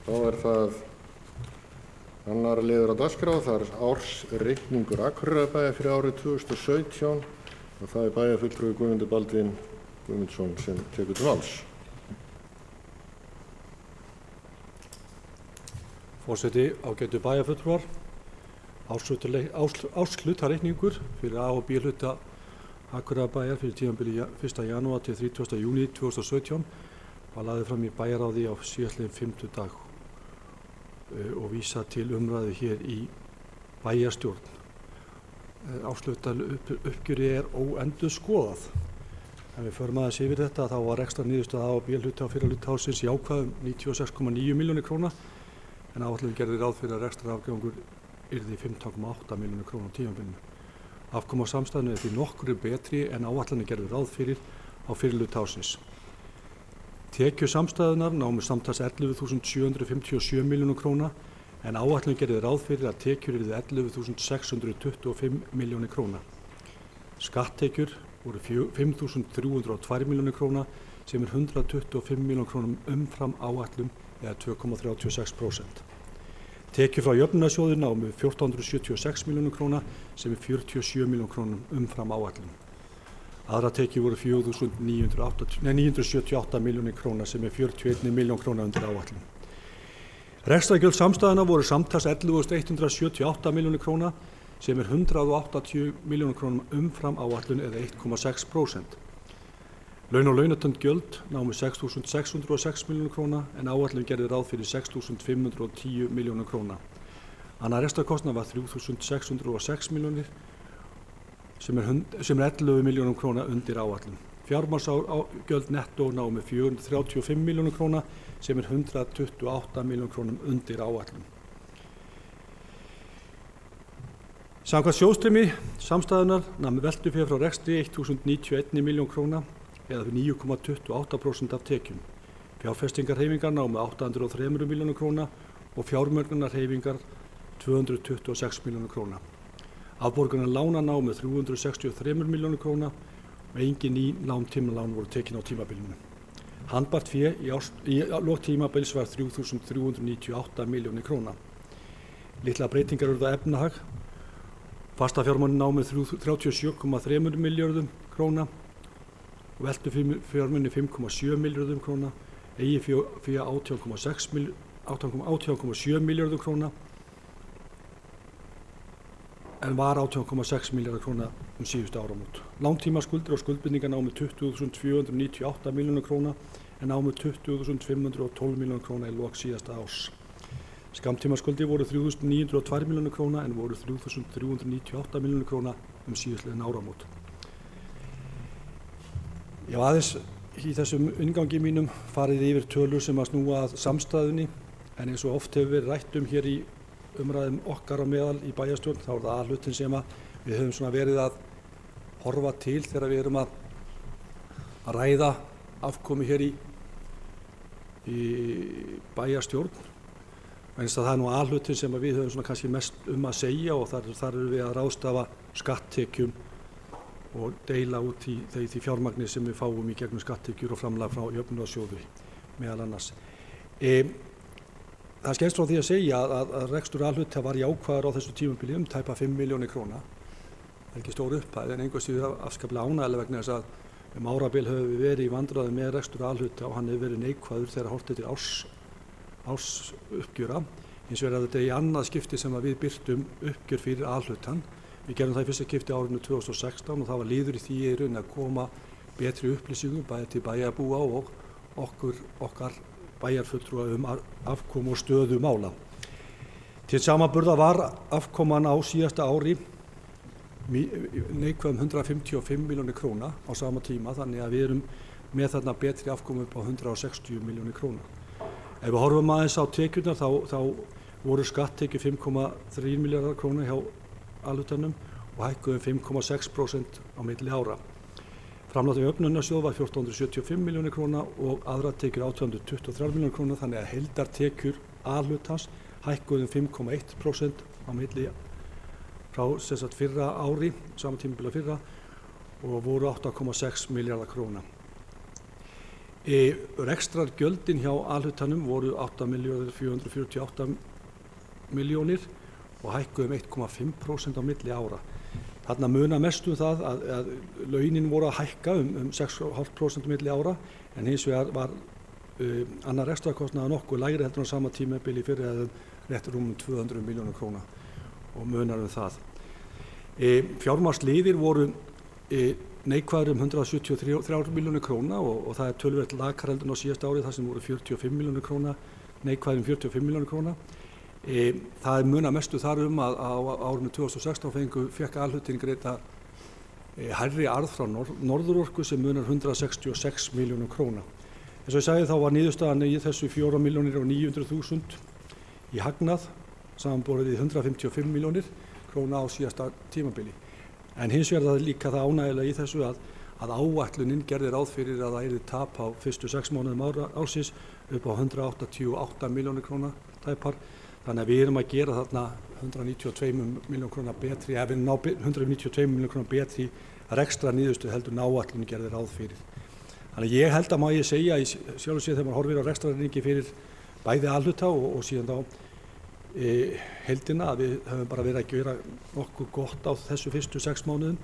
Þá það annar liður á dagskrá, það ársreikningur Akureyrarbæjar fyrir árið 2017 og það bæjarfulltrúi Guðmundur Baldvin Guðmundsson sem tekur til máls. Forseti, ágætu bæjarfulltrúar, árshlutareikningur fyrir A- og B-hluta Akureyrarbæjar fyrir tímabilið 1. janúar til 30. júní 2017 var lagður fram í bæjarráði á síðastliðinn fimmtudag og vísa til umræðu hér í bæjarstjórn. Árshlutauppgjörið óendurskoðað. Ef við förum aðeins yfir þetta þá var rekstrarniðurstaða A- og B-hluta á fyrri hluta ársins jákvæð 96,9 milljónir króna en áætlun gerði ráð fyrir að rekstrarafgangur yrði 15,8 milljónir króna á tímabilinu. Afkoma á samstæðinu því nokkru betri en áætlun gerði ráð fyrir á fyrri hluta ársins. Tekjur samstæðunar námu samtals 11.757 milljónir króna en áætlun gerði ráð fyrir að tekjur yrði 11.625 milljónir króna. Skatttekjur voru 5.302 milljónir króna sem 125 milljónir krónum umfram áætlun eða 2,36%. Tekjur frá jöfnunarsjóði námu 1.476 milljónir króna sem 47 milljónir krónum umfram áætlun. Aðra tekjur voru 4.978 milljónir króna sem 41 milljón króna undir áætlun. Rekstrargjöld samstæðuna voru samtals 11.178 milljónir króna sem 180 milljónir krónum umfram áætlun eða 1,6%. Laun og launatengd gjöld námu 6.606 milljónir króna en áætlun gerði ráð fyrir 6.510 milljónir króna. Annar rekstrarkostnaður var 3.606 milljónir sem 11 milljónum króna undir áætlun. Fjármagnsgjöld nettó námu 435 milljónir króna sem 128 milljónum krónum undir áætlun. Samkvæmt sjóðstreymi samstæðunar nam veltufé frá rekstri 1.091 milljón króna eða 9,28% af tekjum. Fjárfestingarhreyfingar námu 803 milljónir króna og fjármögnunarhreyfingar 226 milljónir króna. Afborgunar lána námu 363 milljónir króna og engin ný tímalán voru tekin á tímabilinu. Handbært fé í lok tímabils var 3.398 milljónir króna. Litlar breytingar urðu á efnahag. Fasta fjármunir námu 37,3 milljörðum króna og veltufjármunir 5,7 milljörðum króna, eigið fé 18,7 milljörðum króna en var 18,6 milljarðar króna síðustu áramót. Langtímaskuldir og skuldbindingar námu 20.498 milljónir króna en námu 20.512 milljónir króna í lok síðasta árs. Skammtímaskuldir voru 3.902 milljónir króna en voru 3.398 milljónir króna síðastliðin áramót. Ég hef aðeins í þessum inngangi mínum farið yfir tölur sem að snúa að samstæðunni en eins og oft hefur verið rætt hér í umræðum okkar á meðal í bæjarstjórn, þá það A-hlutin sem við höfum svona verið að horfa til þegar við erum að ræða afkomu hér í bæjarstjórn. Eins að það nú A-hlutin sem við höfum svona kannski mest að segja og þar erum við að ráðstafa skatttekjum og deila út í því fjármagni sem við fáum í gegnum skatttekjur og framlag frá jöfnunarsjóði meðal annars. Það skemmst frá því að segja að rekstur A-hluta var jákvæður á þessu tímabili tæpa 5 milljónir króna. Það ekki stór upphæð en einhvers síður afskaplega ánægjuleg vegna þess að árabil höfum við verið í vandræðum með rekstur A-hluta og hann hefur verið neikvæður þegar horft til ársuppgjöra. Hins vegar þetta í annað skipti sem við birtum uppgjör fyrir A-hlutan. Við gerum það í fyrsta skipti árinu 2016 og það var liður í því í raun að koma betri upplýsingum bæði til bæjarbúa og okkar bæjarfulltrúa afkomu og stöðu mála. Til samanburðar var afkoman á síðasta ári neikvæð 155 milljónir króna á sama tíma þannig að við erum með þarna betri afkomu upp á 160 milljónir króna. Ef við horfum aðeins á tekjurnar þá voru skatttekjur 5,3 milljarðar króna hjá A-hlutanum og hækkuðu 5,6% á milli ára. Framlag til jöfnunarsjóð var 1475 milljónir króna og aðra tekjur 823 milljónir króna þannig að heildartekjur A-hlutans hækkuðu 5,1% á milli frá fyrra ári, sama tímabila fyrra og voru 8,6 milljarðar króna. Rekstrargjöldin hjá A-hlutanum voru 8.448 milljónir og hækkuðu 1,5% á milli ára. Þarna munar mest það að launin voru að hækka 6,5% milli ára, en hins vegar var annar rekstrarkostnaður nokkuð lægri heldur á sama tímabili fyrir eða rétt rúmum 200 milljónir króna og munar það. Fjármagnsliðir voru neikvæðir 173 milljónir króna og það töluvert lakar heldur á síðasta ári þar sem voru 45 milljónir króna, neikvæðir 45 milljónir króna. Það munar mestu þar að á árinu 2016 fekk A-hlutin greidda hærri arð frá Norðurorku sem munar 166 milljónum króna. Eins og ég sagði þá var niðurstaðan í þessu 4.900.000 í hagnað samanborið við 155 milljónir króna á síðasta tímabili. En hins vegar það líka það ánægjulega í þessu að áætlunin gerði ráð fyrir að það yrði tap á fyrstu 6 mánuðum ársins upp á 188 milljónir króna tæpar. Þannig að við erum að gera þarna 192 milljónir króna betri, ef við ná 192 milljónir króna betri rekstra niðurstöðu heldur en áætlunin gerði ráð fyrir. Þannig að ég held að má ég segja í sjálfu sér þegar maður horfir á rekstrarreikningi fyrir bæði A-hluta og síðan þá heildina að við höfum bara verið að gera nokkuð gott á þessu fyrstu 6 mánuðum.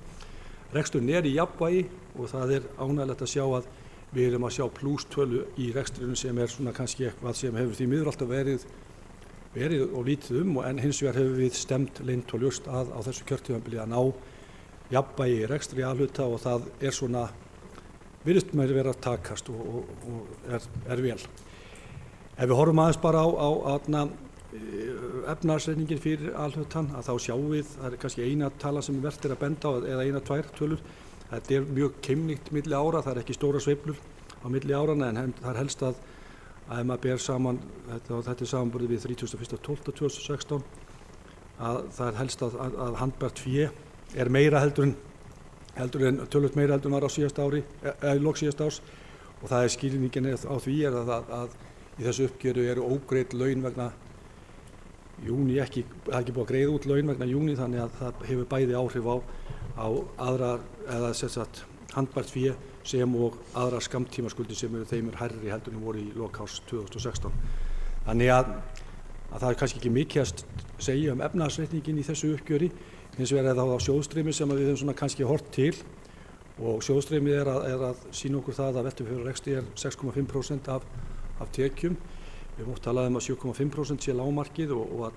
Reksturinn í jafnvægi og það ánægjulegt að sjá að við erum að sjá plústölu í rekstrinu sem svona kannski eitthvað sem hefur því miður alltaf verið og lítið en hins vegar hefur við stemt leynt og ljóst á þessu kjörtímabili að ná jafnvægi í rekstri A-hluta og það svona virðist mér vera að takast og vel. Ef við horfum aðeins bara á efnahagsreikningin fyrir A-hlutan þá sjáum við, það kannski eina tala sem vert að benda á eða 1-2 tölur. Þetta mjög keimlíkt milli ára, það ekki stóra sveiflur á milli árana en það helst að ef maður ber saman, þetta samanburðið við 31.12.2016, að það helst að handbært fé meira heldur en töluvert meira heldur en var á síðasta ári, í lok síðasta árs og það skýringin á því að í þessu uppgjöru eru ógreidd laun vegna júní það ekki búið að greiða út laun vegna júní þannig að það hefur bæði áhrif á aðra eða handbært fé sem og aðra skammtímaskuldir sem þeim hærri heldur en voru í lok árs 2016. Þannig að það kannski ekki mikið að segja efnahagsreikningin í þessu uppgjöri. Hins vegar það á sjóðstreymi sem við höfum kannski horft til og sjóðstreymi að sýna okkur það að veltu fyrir rekstri 6,5% af tekjum. Við höfum oft talað að 7,5% sé lágmarkið og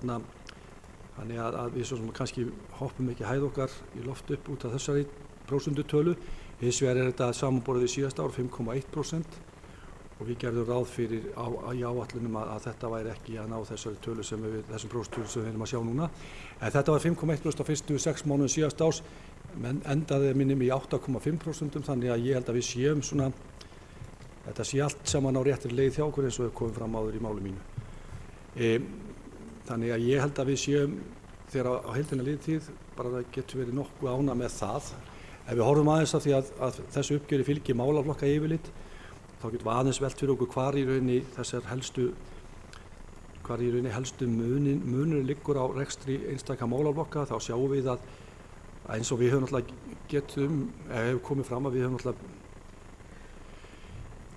þannig að við svo kannski hoppum ekki hæð okkar í loft upp út af þessari prósentutölu. Hins vegar þetta samanborið við síðasta ár 5,1% og við gerðum ráð fyrir í áætlunum að þetta væri ekki að ná þessari tölu þessum prósentutölu sem við erum að sjá núna. En þetta var 5,1% á fyrstu 6 mánuðum síðasta árs, menn endaði minnum í 8,5% þannig að ég held að við séum þetta sé allt saman á réttri leið hjá okkur eins og við komum fram áður í máli mínu. Þannig að ég held að við séum þegar á heildina liðtíð bara getur verið nokkuð ánægð með það. Ef við horfum aðeins af því að þessu uppgjöri fylgir málaflokka yfirlit, þá getum við aðeins velt fyrir okkur hvar í rauninni helstu munur liggur á rekstri einstaka málaflokka. Þá sjáum við að eins og við höfum hefur komið fram að við höfum náttúrulega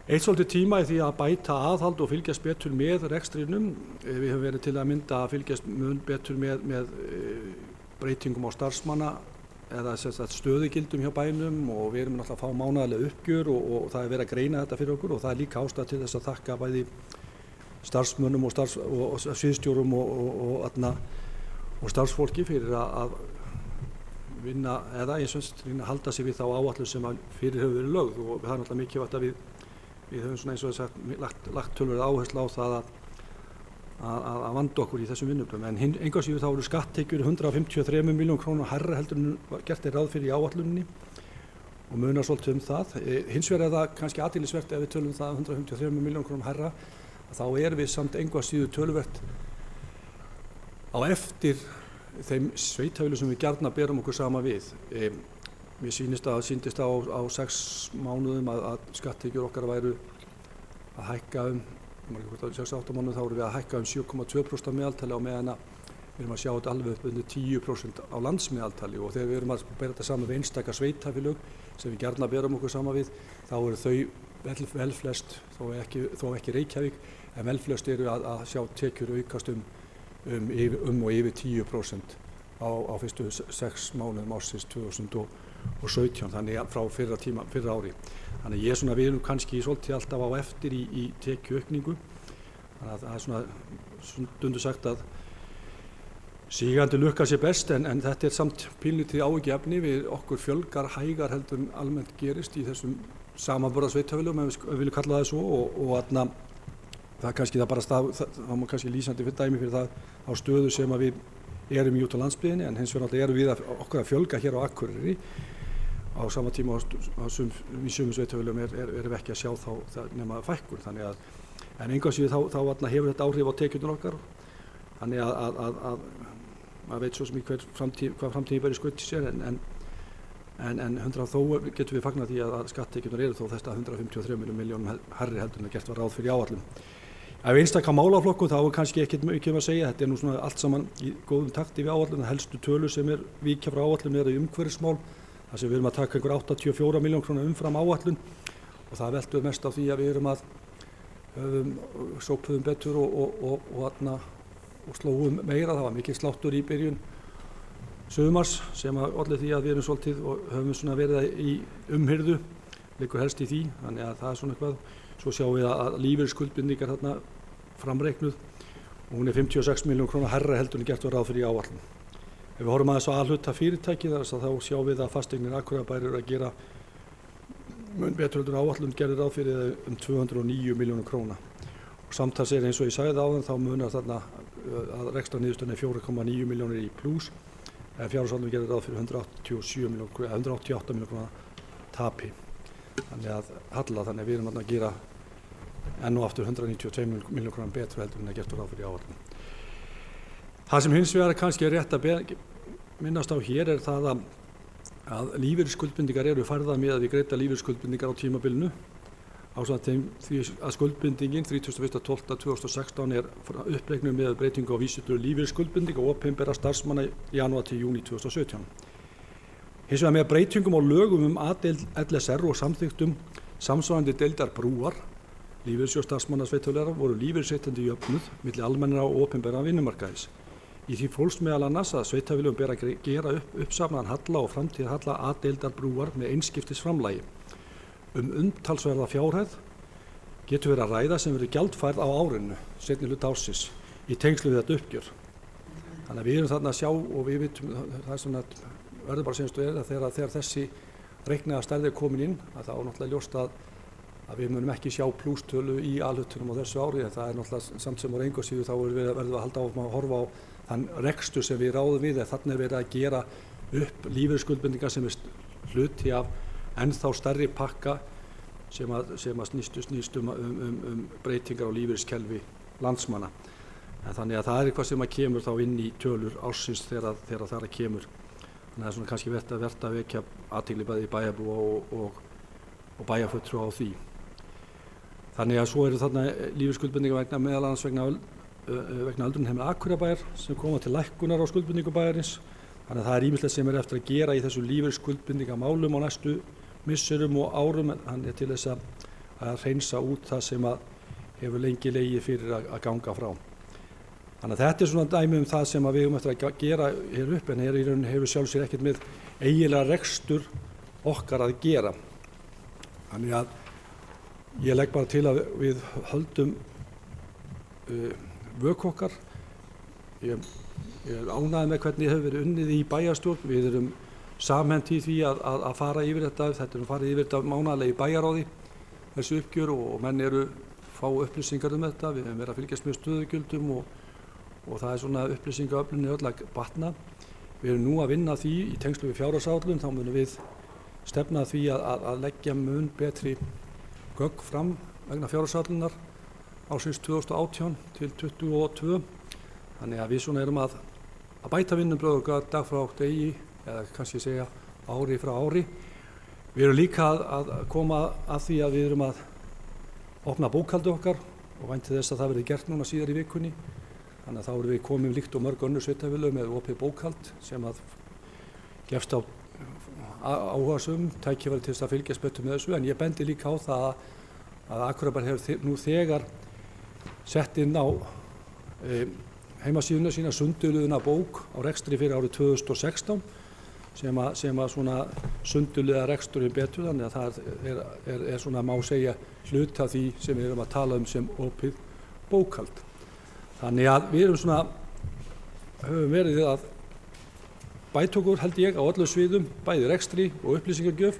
eitt svolítið tíma í því að bæta aðhald og fylgjast betur með rekstrinum. Við höfum verið til að mynda að fylgjast betur með breytingum á starfsmanna eða stöðugildum hjá bænum og við erum náttúrulega að fá mánaðarlega uppgjör og það verið að greina þetta fyrir okkur og það líka ástæða til þess að þakka bæði starfsmönnum og sviðsstjórum og starfsfólki fyrir að vinna eða eins og halda sig við þá áætlun sem fyrir hefur verið lögð og það náttúrulega mikilvægt að við höfum eins og þess að lagt tölverið áherslu á það að vanda okkur í þessum vinnuflum. En engu að síður þá eru skatttekjur 153 milljónir króna hærra heldur en gert ráð fyrir í áætluninni og munar svolítið það. Hins vegar það kannski athyglisvert ef við tölum það 153 milljónir króna hærra þá erum við samt engu að síður töluvert á eftir þeim sveithöflu sem við gjarna berum okkur sama við. Mér sýndist á 6 mánuðum að skatttekjur okkar væru að hækka 6-8 mánuð þá erum við að hækka 7,2% af meðaltali á meðan að við erum að sjá þetta alveg upp undir 10% á landsmeðaltali og þegar við erum að bera þetta saman við einstaka sveitafélög sem við gjarna berum okkur saman við þá eru þau velflest, þó ekki Reykjavík, en velflest eru að sjá tekjur aukast og yfir 10% á fyrstu 6 mánuðum ársins 2017, þannig frá fyrra ári. Þannig við erum kannski svolítið alltaf á eftir í tekjuaukningu. Þannig að það er stundum sagt að sígandi lukka sé best, en þetta samt pínlítið áhyggjuefni. Okkur fjölgar hægar heldur en almennt gerist í þessum samanburðarsveitarfélögum, ef við viljum kalla það svo, og það er kannski það má kannski lýsandi fyrir dæmi fyrir það á stöðu sem að við erum út á landsbyggðinni, en hins vegar erum við okkur að fjölga hér á Akureyri. Á sama tíma í sumum sveitarfélögum erum við ekki að sjá þá nema fækkun. Þannig að, en engu að síður þá hefur þetta áhrif á tekjurnar okkar. Þannig að maður veit svo sem hvað framtíðin ber í skauti sér, en þó getum við fagnað því að skatttekjurnar eru þó þess að 153 milljónum hærri heldur en gert var ráð fyrir í áætlun. Ef einstaka málaflokkum þá er kannski ekkert mikið að segja. Þetta er nú svona allt saman í góðum takti við áætlun. Helstu tölur sem víkja frá áætlun eru í umhverfismál, þar sem við erum að taka einhver 84 milljón króna umfram áætlun, og það veltur mest á því að við erum að sópuðum betur og slóum meira. Það var mikið sláttur í byrjun sumars sem olli því að við erum svolítið og höfum svona verið í umhirðu, liggur helst í því. Þannig að það er svona eitthvað. Svo sjáum við að lífeyrisskuldbindingar þarna framreiknuð, og hún er 56 milljón króna hærra heldur en gert var ráð fyrir í áætlun. Ef við horfum aðeins á A-hluta fyrirtæki, þá sjáum við að fasteignir Akureyrarbæjar eru að gera mun betur heldur en áætlun gerði ráð fyrir 209 milljónum króna. Og samtals eins og ég sagði áðan, þá munar þarna að rekstrarniðurstöðin er 4,9 milljónir í plús, en fjárhagsáætlun gerði ráð fyrir 188 milljónum króna tapi. Þannig að við erum að gera enn og aftur 192 milljónum króna betur heldur en að gert var ráð fyrir í áætlun. Það sem hins vegar kannski er rétt að minnast á hér er það að lífeyrisskuldbindingar eru færðar miðað við greiddar lífeyrisskuldbindingar á tímabilinu, ásamt því að skuldbindingin 31.12.2016 er uppreiknuð með breytingu á vísitölu lífeyrisskuldbindinga og opinberra starfsmanna í janúar til júní 2017. Hins vegar með breytingum á lögum A-deild LSR og samþykktum samsvarandi deildar brúar lífeyrissjóðs starfsmanna sveitarfélaga voru lífeyrisréttindi jöfnuð milli almennra og opinberra vinnumarkaðarins. Í því fólst meðal annars að sveitarfélögum ber að gera uppsafnaðan halla og framtíðarhalla A-deildar brúar með einskiptisframlagi. Umtalsverða fjárhæð getur verið að ræða sem verið gjaldfærð á árinu, seinni hluta ársins, í tengslu við þetta uppgjör. Þannig að við erum þarna að sjá, og við vitum, það er svona verður bara semstu að þegar þessi reiknaða stærð er komin inn, að það á náttúrulega ljóst að við munum ekki sjá plústölu í A-hlutunum á þessu ári, en það er náttúrulega samt sem á engu síðu þá verðum við að halda áfram að horfa á þann rekstur sem við ráðum við, en þarna er verið að gera upp lífeyrisskuldbindingar sem er hluti af ennþá stærri pakka sem snýst breytingar á lífeyriskerfi landsmanna. En þannig að það er eitthvað sem kemur þá inn í tölur ársins þegar það kemur. Þannig að það er svona kannski vert að vekja athygli bæði bæjarbúa og bæjarfulltrúa á því. Þannig að svo eru þarna lífeyrisskuldbindingar meðal annars vegna öldrunarheimila Akureyrarbæjar sem koma til lækkunar á skuldbindingum bæjarins. Þannig að það er ýmislegt sem er eftir að gera í þessu lífeyrisskuldbindingamálum á næstu misserum og árum, en til þess að hreinsa út það sem hefur lengi legið fyrir að ganga frá. Þannig að þetta er svona dæmi það sem við höfum eftir að gera hér upp, en hér í rauninni hefur sjálfsögðu ekkert með eiginlega rekstur okkar að gera. Þannig að ég legg bara til að við höldum vöku okkar. Ég er ánægður með hvernig hefur verið unnið í bæjarstjórn. Við erum samhent í því að fara yfir þetta. Þetta er farið yfir þetta mánaðarlega í bæjarráði, þessu uppgjör, og menn fá upplýsingar þetta. Við höfum verið að fylgjast með stöðugjöldum og það er svona upplýsingaöflun öll að batna. Við erum nú að vinna því í tengslu við fjárhagsáætlun, þá munum við stefna því að leggja mun betri gögn fram vegna fjárhagsáætlunar ársins 2018 til 2022. Þannig að við svona erum að bæta vinnubrögð okkar dag frá degi, eða kannski segja ári frá ári. Við erum líka að koma að því að við erum að opna bókhaldi okkar og vænti þess að það verði gert núna síðar í vikunni. Þannig að þá erum við komin líkt og mörg önnur sveitarfélög með opið bókhald sem að gefst á áhugasömum tækifæri til þess að fylgjast betur með þessu. En ég bendi líka á það að Akureyrarbær hefur nú þegar sett inn á heimasíðuna sína sundurliðuna bók á rekstri fyrir árið 2016 sem að svona sundurliða reksturinn betur, þannig að það er svona má segja hluti af því sem við erum að tala sem opið bókhald. Þannig að við erum svona, höfum verið að bæta okkur held ég á öllum sviðum, bæði rekstri og upplýsingagjöf,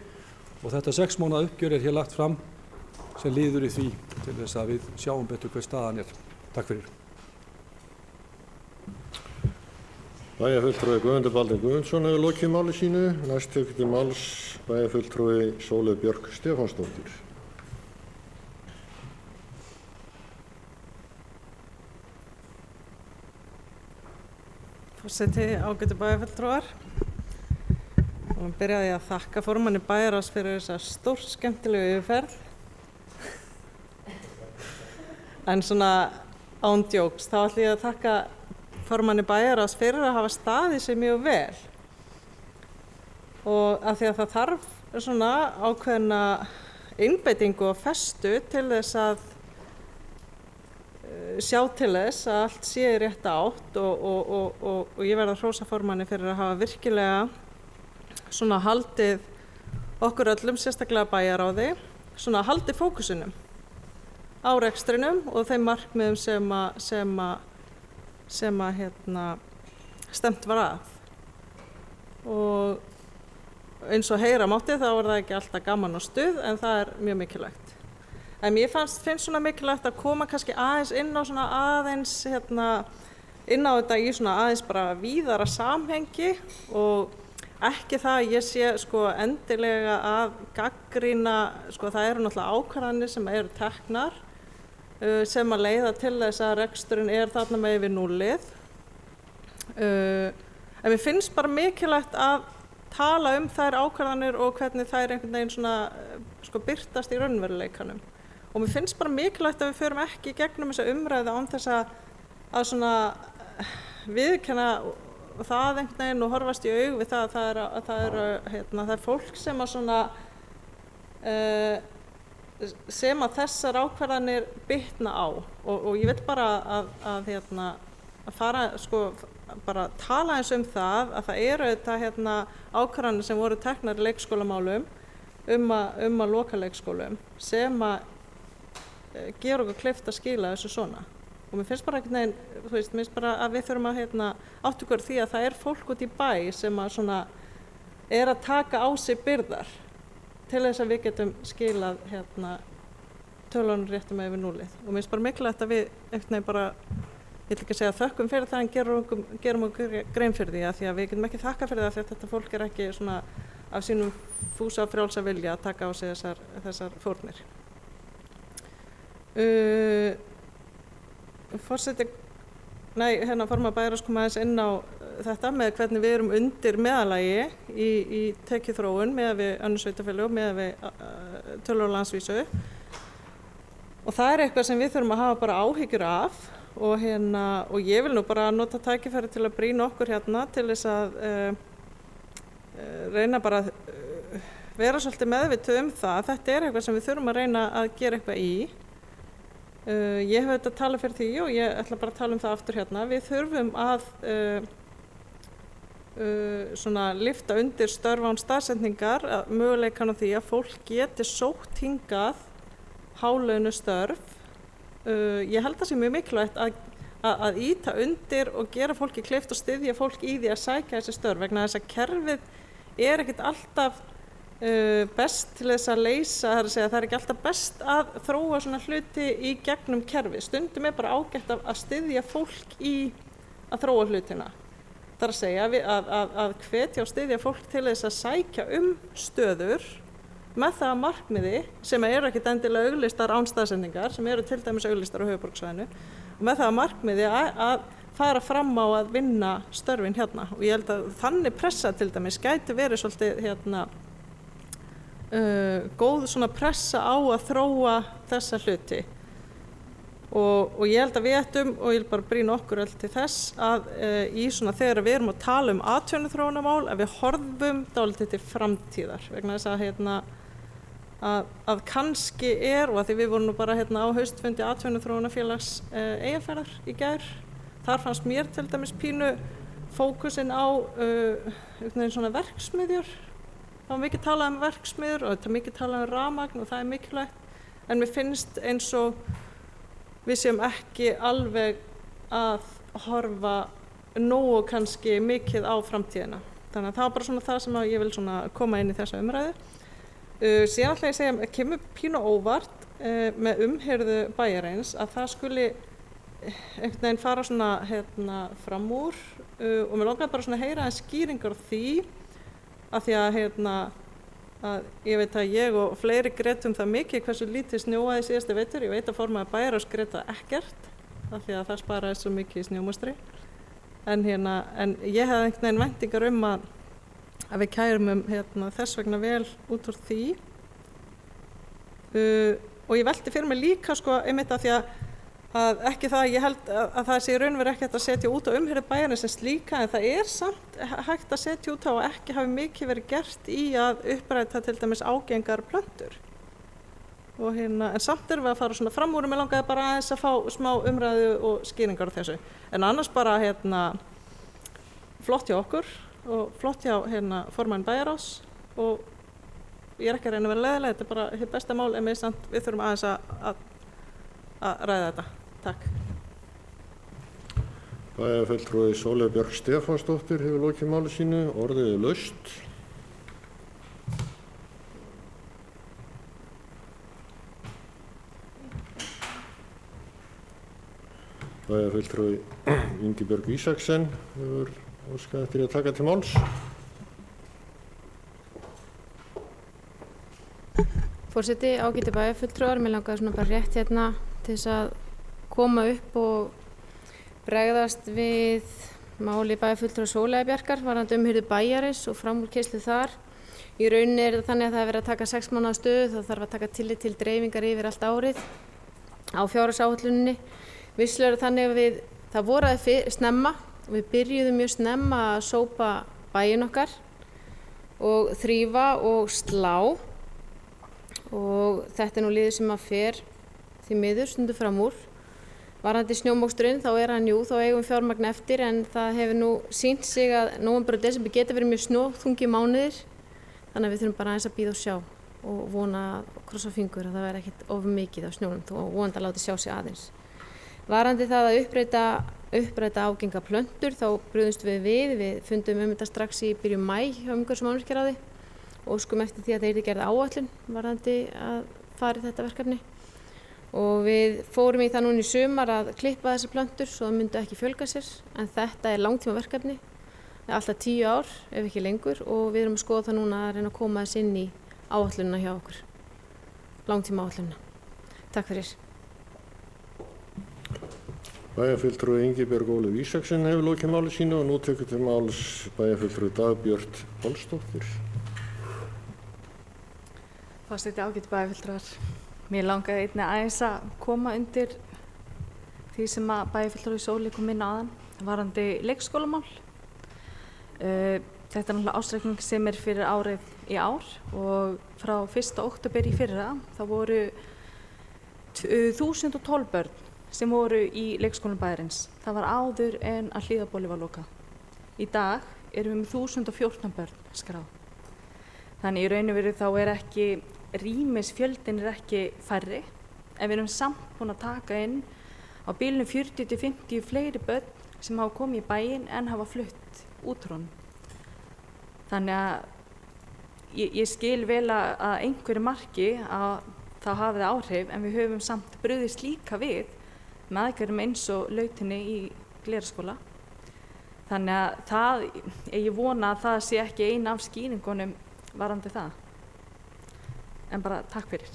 og þetta 6 mánaða uppgjör hér lagt fram sem liður í því til þess að við sjáum betur hver staðan er. Takk fyrir. Bæjarfulltrúi Guðmundur Baldvin Guðmundsson hefur lokið máli sínu. Næst tekur til máls bæjarfulltrúi Sólveig Björk Stefánsdóttir. Forseti, ágætu bæjarfulltrúar. Og byrjaði að þakka formanni bæjarráðs fyrir þessa stórskemmtilegu yfirferð. En svona án djóks, þá ætla ég að þakka formanni bæjarráðs fyrir að hafa staðið sig mjög vel. Og af því að það þarf svona ákveðna einbeitingu og festu til þess að sjá til þess að allt sé í rétta átt og ég verð að hrósa formanni fyrir að hafa virkilega svona haldið okkur öllum, sérstaklega bæjarráði, svona haldið fókusinum á rekstrinum og þeim markmiðum sem stemt var að. Og eins og heyra mátti þá er það ekki alltaf gaman og stuð, en það er mjög mikilvægt. En mér finnst svona mikilvægt að koma kannski aðeins inn á svona aðeins inn á þetta í svona aðeins bara víðara samhengi, og ekki það að ég sé sko endilega að gagnrýna, sko það eru náttúrulega ákvarðanir sem eru teknar sem að leiða til þess að reksturinn er þarna með yfir núllið. En mér finnst bara mikilvægt að tala þær ákvarðanir og hvernig þær einhvern veginn svona sko birtast í raunveruleikanum. Og mér finnst bara mikilvægt að við förum ekki gegnum þessa umræðu án þess að svona viðurkenna það einhvern veginn og horfast í augu við það að það er fólk sem að svona sem að þessar ákvarðanir bitna á, og ég vil bara að fara sko bara tala eins það að það eru þetta ákvarðanir sem voru teknar í leikskólamálum að loka leikskólum sem að gera okkur kleift að skila þessu svona. Og mér finnst bara einhvern veginn, þú veist, mér finnst bara að við þurfum að átta okkur því að það er fólk út í bæ sem að svona er að taka á sig byrðar til þess að við getum skilað tölunum réttum yfir núllið. Og mér finnst bara mikilvægt að við einhvern veginn bara, ég vil ekki segja þökkum fyrir það, en gerum okkur grein fyrir því, að því að við getum ekki þakka fyrir það því að þetta fólk er ekki svona af sínum fúsa og frjálsa vilja að taka á sig þessar fórnir. Forseti, formaður bæjarráðs kom aðeins inn á þetta með hvernig við erum undir meðalagi í tekjuþróun með við önnur sveitarfélög, með við tölur á landsvísu. Og það er eitthvað sem við þurfum að hafa bara áhyggjur af, og ég vil nú bara nota tækifæri til að brýna okkur til þess að reyna bara að vera svolítið meðvituð það að þetta er eitthvað sem við þurfum að reyna að gera eitthvað í. Ég hef þetta talað fyrir því og ég ætla bara að tala það aftur Við þurfum að svona lyfta undir störf án staðsetningar, möguleikann á því að fólk geti sótt hingað hálaunuð störf. Ég held það sé mjög mikilvægt að ýta undir og gera fólki kleift og styðja fólk í því að sækja þessi störf, vegna þess að kerfið er ekkert alltaf best til þess að leysa, það er ekki alltaf best að þróa svona hluti í gegnum kerfi. Stundum er bara ágætt að styðja fólk í að þróa hlutina. Það er að segja að hvetja og styðja fólk til þess að sækja stöður með það markmiði sem eru ekkert endilega auglýstar án staðsetningar, sem eru til dæmis auglýstar á höfuðborgarsvæðinu, og með það markmiði að fara fram á að vinna störfin og ég held að þannig pressa til dæmis gæti verið svolítið góð svona pressa á að þróa þessa hluti, og ég held að við ættum, og ég vil bara brýna okkur öll til þess að í svona þegar við erum að tala atvinnuþróunarmál að við horfum dálítið til framtíðar, vegna þess að að kannski og að því við vorum nú bara hérna á haustfundi atvinnuþróunarfélags Eyjafjarðar í gær, þar fannst mér til dæmis pínu fókusinn á einhvern veginn svona verksmiðjur. Það var mikið talað um verksmiðjur og þetta mikið talað um rafmagn og það er mikilvægt, en mér finnst eins og við séum ekki alveg að horfa nógu kannski mikið á framtíðina. Þannig að það var bara svona það sem ég vil svona koma inn í þessa umræðu. Síðan ætla ég að segja, kemur pínu óvart með umhirðu bæjarins að það skuli einhvern veginn fara svona fram úr og mér langar bara svona að heyra skýringar á því að því að ég veit að ég og fleiri grétum það mikið hversu lítið snjóaði síðasti vetur. Ég veit að formaður bæjarráðs grét það ekkert af því að það sparaði svo mikið í snjómokstri. En ég hefði einhvern veginn væntingar að við kærum þess vegna vel út úr því. Og ég velti fyrir mig líka sko einmitt af því að ekki það, ég held að það sé raunveru ekki hægt að setja út á umhirðu bæjarins sem slíka, en það er samt hægt að setja út á og ekki hafi mikið verið gert í að uppræta til dæmis ágengar plöntur. Og en samt erum við að fara svona fram úr, mig langaði bara aðeins að fá smá umræðu og skýringar á þessu. En annars bara flott hjá okkur og flott hjá formann bæjarráðs og ég er ekki að reyna að vera leiðileg, þetta er bara hið besta mál, en við þurfum aðeins að ræða þetta. Takk. Bæjarfulltrúi Sóley Björk Stefánsdóttir hefur lokið máli sínu, orðið er laust. Bæjarfulltrúi Ingibjörg Ísaksen hefur óskað eftir að taka til máls. Forseti, ágæti bæjarfulltrúar, mér langaði svona bara rétt hérna til þess að koma upp og bregðast við máli bæjarfulltrúar Sóleyjar Bjarkar varðandi umhirðu bæjarins og framúrkeyrslu þar. Í rauninni er það þannig að það er verið að taka 6 mánaða stöðu, þá þarf að taka tillit til dreifingar yfir allt árið á fjárhagsáætluninni. Vissulega er þannig að það voraði snemma og við byrjuðum mjög snemma að sópa bæinn okkar og þrífa og slá. Og þetta er nú liður sem að fer því miður stundum fram úr. Varðandi snjómoksturinn þá þá eigum við fjármagn eftir, en það hefur nú sýnt sig að nóvember og desember geta verið mjög snjóþungir mánuðir, þannig að við þurfum bara aðeins að bíða og sjá og vona og krossa fingur að það verði ekkert of mikið af snjónum og vonandi að láta sjá sig aðeins. Varðandi það að uppræta ágenga plöntur þá brugðumst við fundum þetta strax í byrjun maí hjá umhverfis- og mannvirkjaráði og óskum eftir því að það yrði gerð áætlun varðandi að fara í þetta verkefni. Og við fórum í það núna í sumar að klippa þessar plöntur svo það myndi ekki fjölga sér, en þetta er langtíma verkefni, alltaf 10 ár ef ekki lengur, og við erum að skoða það núna að reyna að koma þess inn í áætlunina hjá okkur, langtíma áætlunina. Takk fyrir. Bæjarfulltrúi Ingibjörg Ólöf Ísaksen hefur lokið máli sínu og nú tekur til máls bæjarfulltrúi Dagbjört Pálsdóttir. Forseti, ágæti bæjarfulltrúar. Mér langaði einnig aðeins að koma undir því sem að bæjarfulltrúi Sóley kom inn áðan varðandi leikskólamál. Þetta er náttúrulega ársreikning sem er fyrir árið í ár og frá 1. október í fyrra þá voru 1012 börn sem voru í leikskólum bæjarins. Það var áður en að Hlíðarbóli var lokað. Í dag erum við með 1014 börn skráð. Þannig í raun og veru þá er ekki rýmisfjöldin er ekki færri, en við erum samt búin að taka inn á bilinu 40-50 fleiri börn sem hafa komið í bæinn en hafa flutt út úr honum. Þannig að ég skil vel að einhverju marki að það hafi áhrif, en við höfum samt brugðist líka við með aðgerðum eins og lautinni í Glerárskóla. Þannig að ég vona að það sé ekki eina af skýringunum varðandi það. En bara takk fyrir.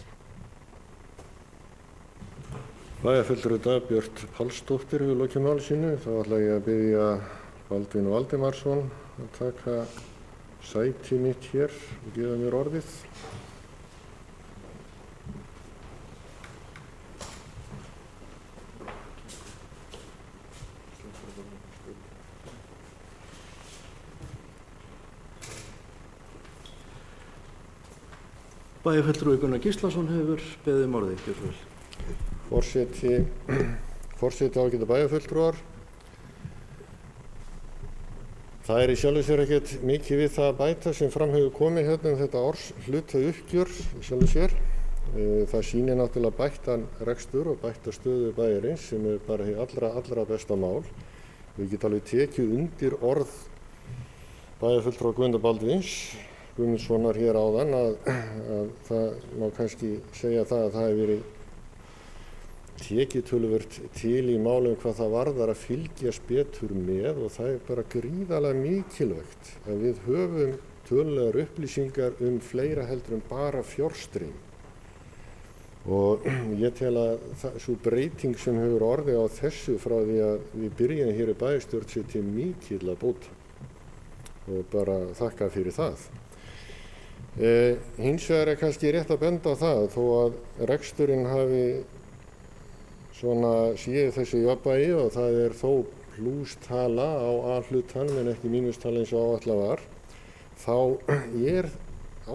Bæjarfulltrúi Dagbjört Pálsdóttir hefur lokið máli sínu. Þá ætla ég að biðja Baldvin Valdimarsson að taka sæti mitt hér og gefa mér orðið. Bæjarfulltrúi Gunnar Gíslason hefur beðið orðið. Gjörðu svo vel. Forseti ágætu bæjarfulltrúar. Það í sjálfu sér ekkert mikið við það að bæta sem fram hefur komið hérna þetta árshlutauppgjör í sjálfu sér. Það sýnir náttúrulega bættan rekstur og bætta stöðu bæjarins sem bara hið allra besta mál. Við getum alveg tekið undir orð bæjarfulltrúa Guðmundar Baldvins Guðmundssonar hér áðan að það má kannski segja það að það hefur verið tekið töluvert til í málum hvað það varðar að fylgjast betur með og það bara gríðarlega mikilvægt að við höfum tölulegar upplýsingar fleira heldur en bara fjárstreymi. Og ég tel að sú breyting sem hefur orðið á þessu frá því að við byrjum hér í bæjarstjórn sé til mikilla bóta og bara þakka fyrir það. Hins vegar kannski rétt að benda á það þó að reksturinn hafi séð þessu jafnvægi og það þó plústala á A-hlutanum en ekki mínustala eins og áætlað var, þá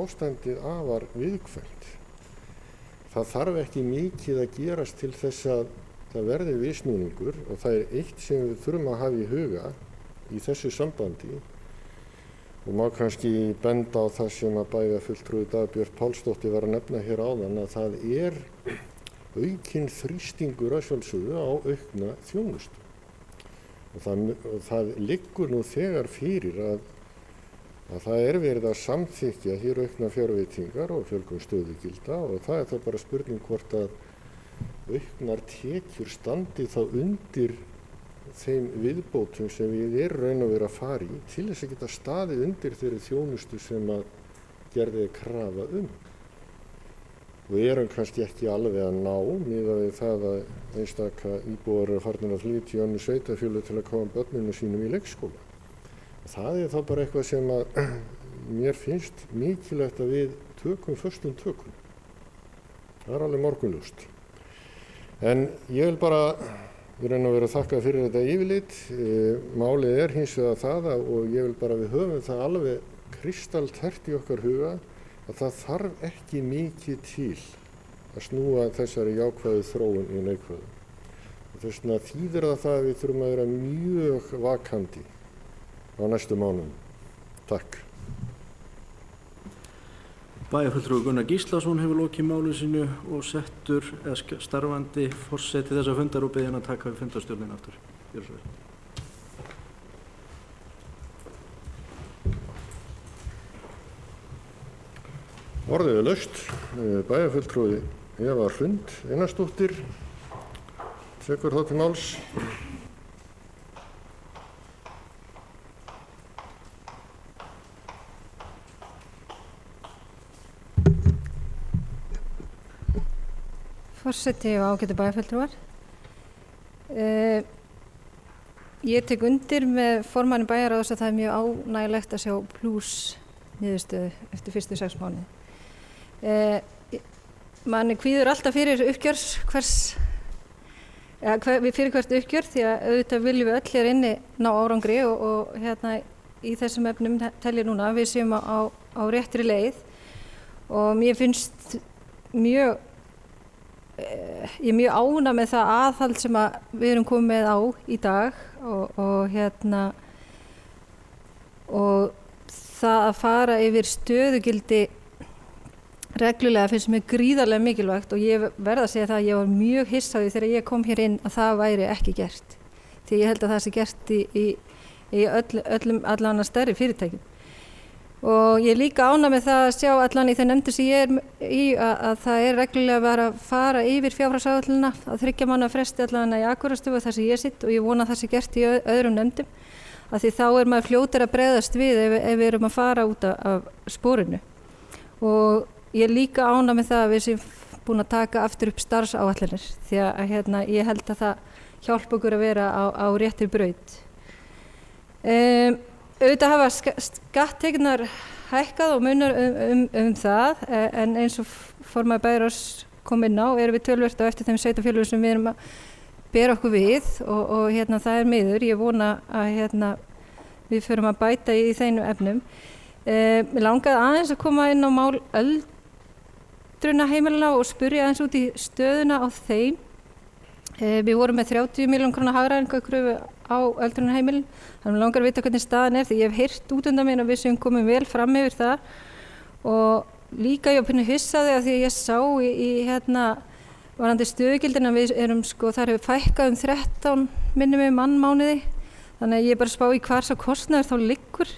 ástandið afar viðkvæmt. Það þarf ekki mikið að gerast til þess að það verði viðsnúningur og það eitt sem við þurfum að hafa í huga í þessu sambandi og má kannski benda á það sem að bæjarfulltrúi Dagbjört Pálsdóttir var að nefna hér áðan að það aukinn þrýstingur að sjálfsögðu á aukna þjónustu. Og það liggur nú þegar fyrir að það verið að samþykkja hér aukna fjárveitingar og fjölgun stöðugilda og það þá bara spurning hvort að auknar tekjur standi þá undir þeim viðbótum sem við raun og vera að fara í til þess að geta staðið undir þeirri þjónustu sem að gerði krafa Við kannski ekki alveg að ná miðað við það að einstaka íbúar eru farnir að flytja í önnur sveitarfélög til að koma börnunum sínum í leikskóla. Það þá bara eitthvað sem að mér finnst mikilvægt að við tökum föstum tökum. Það alveg morgunljóst. En ég vil bara í raun og veru þakka fyrir þetta yfirlit. Málið hins vegar það og ég vil bara við höfum það alveg kristaltært í okkar huga að það þarf ekki mikið til að snúa þessari jákvæðu þróun í neikvæðu. Þess vegna þýðir það að við þurfum að vera mjög vakandi á næstu mánuðum. Takk. Bæjarfulltrúi Gunnar Gíslason hefur lokið máli sínu og settur starfandi forseti þessa fundar og beðið hann að taka við fundarstjórnina aftur. Gjörðu svo vel. Orðið laust. Bæjarfulltrúi Eva Hrund Einarsdóttir tekur þá til máls. Forseti og ágætu bæjarfulltrúar. Ég tek undir með formanni bæjarráðs að það mjög ánægilegt að sjá plús niðurstöðu eftir fyrstu 6 mánuði. Manni kvíður alltaf fyrir uppgjör fyrir hvert uppgjör því að auðvitað viljum við öll hér inni ná árangri og hérna í þessum efnum tel ég núna að við séum á réttri leið og mér finnst ég er mjög ánægð með það aðhald sem við erum komið með á í dag og það að fara yfir stöðugildi reglulega finnst mér gríðarlega mikilvægt og ég verð að segja það að ég var mjög hissa á því þegar ég kom hér inn að það væri ekki gert. Því ég held að það sé gert í allan að stærri fyrirtækjum. Og ég er líka ánægð með það að sjá allan í þeim nefndir sem ég er í að það reglulega verið að fara yfir fjárhagsáætlunina að 3 mánaða fresti allan í Akureyrarstöð þar sem ég sitt og ég vona að það sé gert í öðrum nefndum að því þá maður fljótur að bregðast við ef við erum að fara út af sporinu. Og ég er líka ánægð með það að við séum búin að taka aftur upp starfsáætlanir því að ég held að það hjálpa okkur að vera á réttri braut. Auðvitað hafa skatttekjurnar hækkað og munar það en eins og formaður bæjarráðs kom inn á erum við töluvert á eftir þeim sveitarfélögum sem við erum að bera okkur við og það miður. Ég vona að við förum að bæta í þeim efnum. Mér langaði aðeins að koma inn á mál öldrunarheimilina og spurja aðeins út í stöðuna á þeim. Við vorum með 30 milljón króna hagræðingarkröfu á öldrunarheimilin. Þannig langar að vita hvernig staðan því ég hef heyrt út undan mér að við séum komin vel fram yfir það. Og líka ég var pínu hissaði af því að ég sá í varandi stöðugildina við erum þar hefur fækkað 13 minnum mannmánuði. Þannig að ég bara spá í hvar sá kostnaður þá liggur.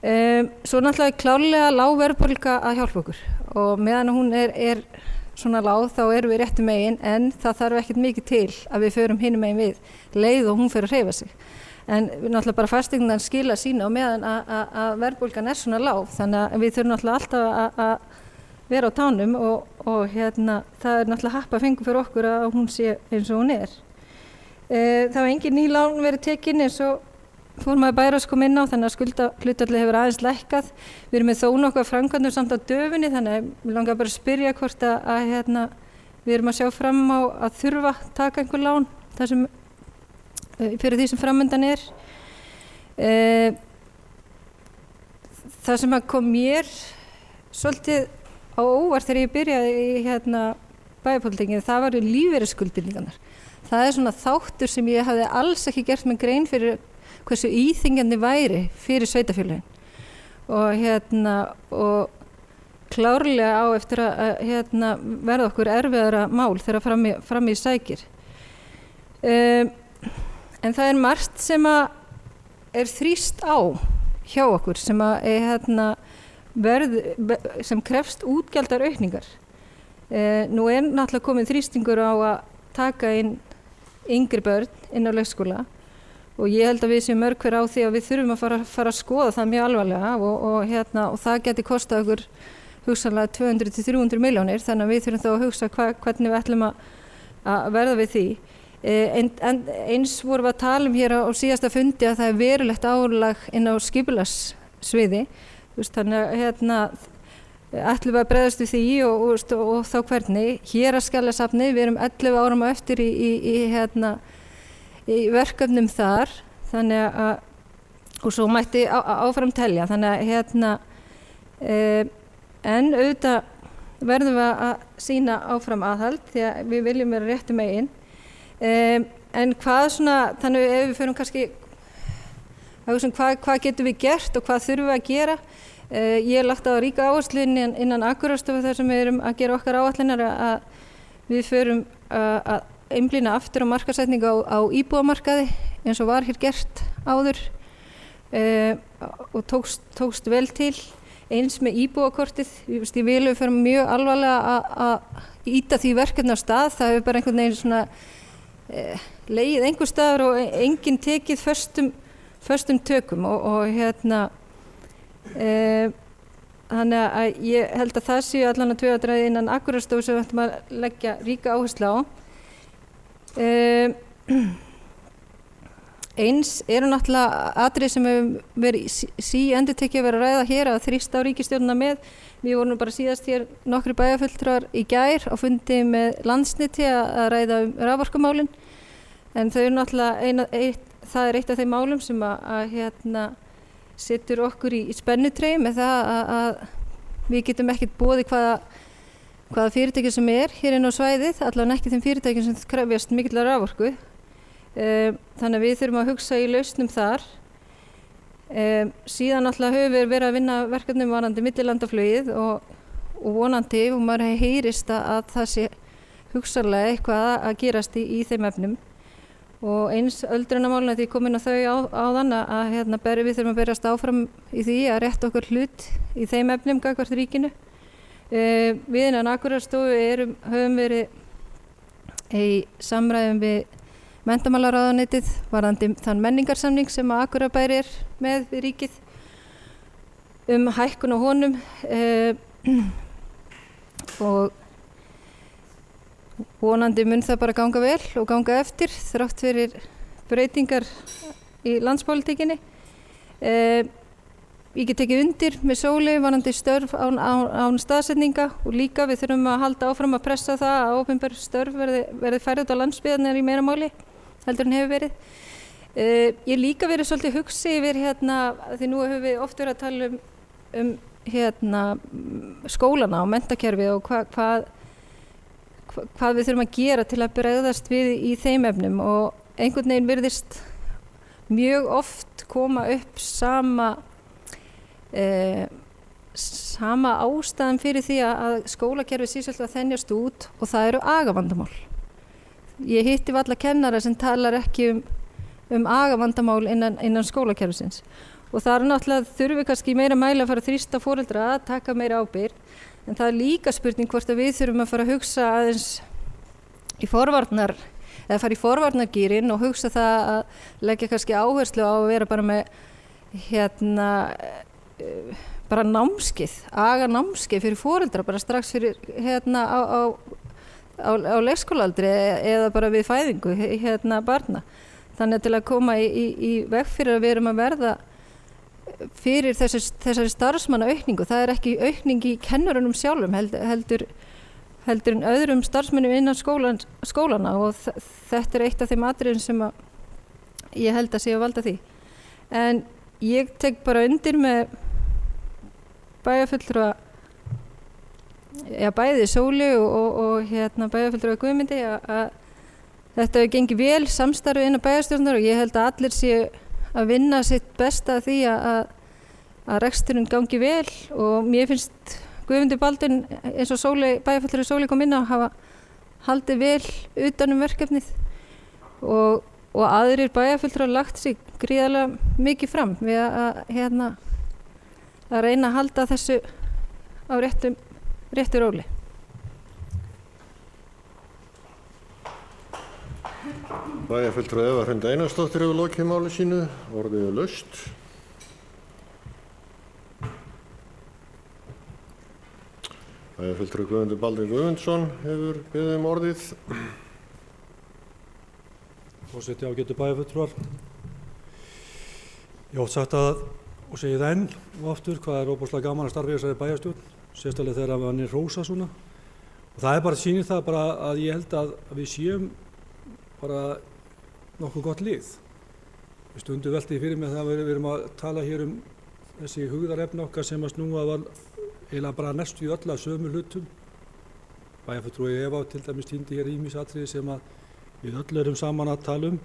Svo náttúrulega klárlega lág verðbólga að hjálpa okkur og meðan hún er svona lág þá erum við réttu megin en það þarf ekkert mikið til að við förum hinum megin við leið og hún fer að hreyfa sig. En náttúrulega bara fasteignan skila sína og meðan að verðbólgan svona lág þannig að við þurfum náttúrulega alltaf að vera á tánum og það náttúrulega happa fengur fyrir okkur að hún sé eins og hún er. Það var engin ný lán verið tekin eins og formaður bæjarráðs kom inn á þannig að skuldahlutfallið hefur aðeins lækkað. Við erum með þó nokkuð framkvæmdum samt á döfinni þannig að við langar bara að spyrja hvort að við erum að sjá fram á að þurfa að taka einhver lán fyrir því sem framundan er. Það sem að kom mér svolítið á óvart þegar ég byrjaði í bæjarpólitíkinni það varu lífeyrisskuldbindingarnar. Það er svona þáttur sem ég hafði alls ekki gert með grein fyrir hversu íþyngjandi væri fyrir sveitarfélögin og klárlega á eftir að verða okkur erfiðara mál þegar fram í sækir. En það er margt sem að þrýst á hjá okkur sem sem krefst útgjaldaraukningar. Nú er náttúrulega komið þrýstingur á að taka inn yngri börn inn á leikskóla og ég held að við séum mörg hver á því að við þurfum að fara að skoða það mjög alvarlega og það geti kostað okkur hugsanlega 200-300 milljónir þannig að við þurfum þá að hugsa hvernig við ætlum að verða við því. En eins vorum við að tala hér á síðasta fundi að það er verulegt álag inn á skipulagssviði þannig að ætlum við að bregðast við því og þá hvernig. Héraðsskjalasafnið, við erum 11 árum á eftir í verkefnum þar þannig að og svo mætti áfram telja þannig að en auðvitað verðum við að sýna áfram aðhald því að við viljum vera réttu megin en þannig ef við förum kannski hvað getum við gert og hvað þurfum við að gera ég hef lagt á ríka áherslu innan Akureyrarstofu þar sem við erum að gera okkar áætlanir að við förum að einblína aftur á markaðssetningu á íbúðamarkaði eins og var hér gert áður og tókst vel til eins með íbúðakortið. Ég vil við fyrir mjög alvarlega að ýta því verkefni á stað. Það hefur bara einhvern veginn svona legið einhver staðar og enginn tekið föstum tökum og þannig að ég held að það séu allan að taugadraði innan Akureyrarstofu sem við ætlum að leggja ríka áherslu á. Eins eru náttúrulega atriði sem hefur verið endurtekið að vera að ræða hér að þrýsta á ríkisstjórnina með. Við vorum bara síðast hér nokkrir bæjarfulltrúar í gær á fundi með Landsneti að ræða raforkumálin en þau eru náttúrulega það er eitt af þeim málum sem að setur okkur í spennutrey með það að við getum ekkert boðið hvaða fyrirtæki sem hér inn á svæðið, allavega ekki þeim fyrirtækjum sem krefjast mikillar raforku. Þannig að við þurfum að hugsa í lausnum þar. Síðan náttúrulega höfum við verið að vinna verkefnum varðandi millilandaflugið og vonandi og maður heyrist að það sé hugsanlega eitthvað að gerast í þeim efnum. Og eins öldrunarmálin að því komin á þau áðan að við þurfum að berjast áfram í því að rétta okkur hlut í þeim efnum gagnvart ríkinu. Við innan Akureyrarstofu höfum verið í samræðum við Menntamálaráðuneytið varðandi þann menningarsamning sem Akureyrarbær með við ríkið hækkun á honum og vonandi mun það bara ganga vel og ganga eftir þrátt fyrir breytingar í landspólitíkinni. Ég get tekið undir með Sóli varðandi störf án staðsetninga og líka við þurfum að halda áfram að pressa það að opinber störf verði færð út á landsbyggðirnar í meira máli heldur en hefur verið. Ég líka verið svolítið hugsi yfir því nú höfum við oft verið að tala um skólana og menntakerfi og hvað við þurfum að gera til að bregðast við í þeim efnum, og einhvern veginn virðist mjög oft koma upp sama ástæðan fyrir því að skólakerfi sé svolítið að þenjast út, og það eru agavandamál. Ég hitti varla kennara sem talar ekki um agavandamál innan skólakerfisins, og það er náttúrulega þurfi kannski meira mæli að fara að þrýsta foreldra að taka meira ábyrgð, en það er líka spurning hvort að við þurfum að fara að hugsa aðeins í fara í forvarnargírinn og hugsa það að leggja kannski áherslu á að vera bara með bara námskeið, aganámskeið fyrir foreldra bara strax fyrir á leikskólaaldri eða bara við fæðingu barna. Þannig að til að koma í veg fyrir að við erum að verða fyrir þessari starfsmannaaukningu, það er ekki aukning í kennurunum sjálfum heldur en öðrum starfsmönnum innan skólana, og þetta er eitt af þeim atriðum sem ég held að sé að valda því. En ég tek bara undir með bæjarfulltrúa, bæði Sólu og bæjarfulltrúa Guðmundi, að þetta hefur gengið vel samstarfi innan bæjarstjórnar, og ég held að allir séu að vinna sitt besta að því að reksturinn gangi vel, og mér finnst Guðmundur Baldvin, eins og bæjarfulltrúi Sólu kom inn á, hafa haldið vel utan verkefnið, og aðrir bæjarfulltrúar lagt sig gríðarlega mikið fram við að reyna að halda þessu á réttu róli. Bæjarfulltrúi Eva Hrund Einarsdóttir hefur lokið máli sínu, orðið er laust. Bæjarfulltrúi Guðmundur Baldvin Guðmundsson hefur beðið orðið. Forseti, ágætu bæjarfulltrúar. Ég hef sagt og segi það enn og aftur hvað er óbúslega gaman að starfa í þessari bæjarstjórn, sérstaklega þegar hann er hrósað svona. Og það er bara sýnir það bara að ég held að við séum bara nokkuð gott lið. Við stundum veltið fyrir mig það við erum að tala hér þessi hugðarefni okkar sem að snúa var eiginlega bara næstu í öll að sömu hlutum. Bæjarfulltrúi Eva til dæmis týndi hér ýmis atriði sem að við öll erum saman að tala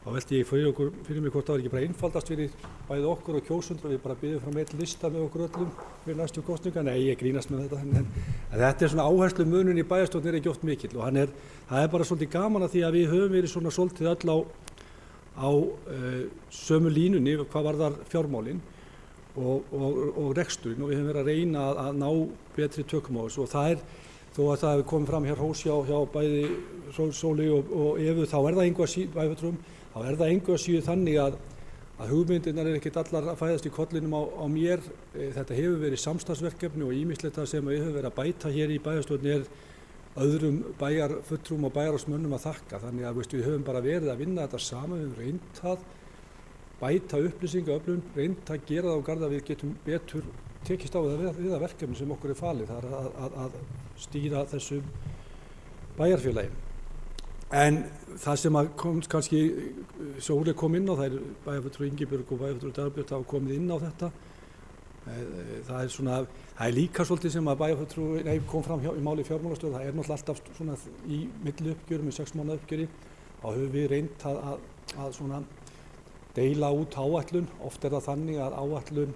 Þá velti ég fyrir mig hvort það var ekki bara einfaldast fyrir bæði okkur og kjósendur, við bara biðum fram einn lista með okkur öllum fyrir næstu kosninga. Nei, ég grínast með þetta, en þetta er svona áherslu munun í bæjarstjórn er ekki oft mikill, og það er bara svolítið gaman að því að við höfum verið svona svolítið öll á sömu línunni hvað varðar fjármálin og reksturinn, og við höfum verið að reyna að ná betri tökum á þessu, og það er þó að það hefur komið fram hér hrós hjá bæði Sólu og Evu, þá er það engu að síðu þannig að hugmyndirnar ekkert allar að fæðast í kollinum á mér. Þetta hefur verið samstarfsverkefni og ýmislegt það sem við höfum verið að bæta hér í bæjarstjórn er öðrum bæjarfulltrúum og bæjarráðsmönnum að þakka. Þannig að við höfum bara verið að vinna þetta saman, við höfum reynt að bæta upplýsingaöflun, reynt að gera það á garð að við getum betur tekist á við það verkefni sem okkur er falið, það er að stýra þessu bæjarfélagi. En það sem kannski Sóli kom inn á, það er bæjarfulltrúi Ingibjörg og bæjarfulltrúi Dagbjört hafa komið inn á þetta. Það er líka svolítið sem að bæjarfulltrúi kom fram í máli fjármálastjórn, það er náttúrulega alltaf svona í milliuppgjörum með 6 mánaða uppgjöri, þá höfum við reynt að svona deila út áætlun. Oft er það þannig að áætlun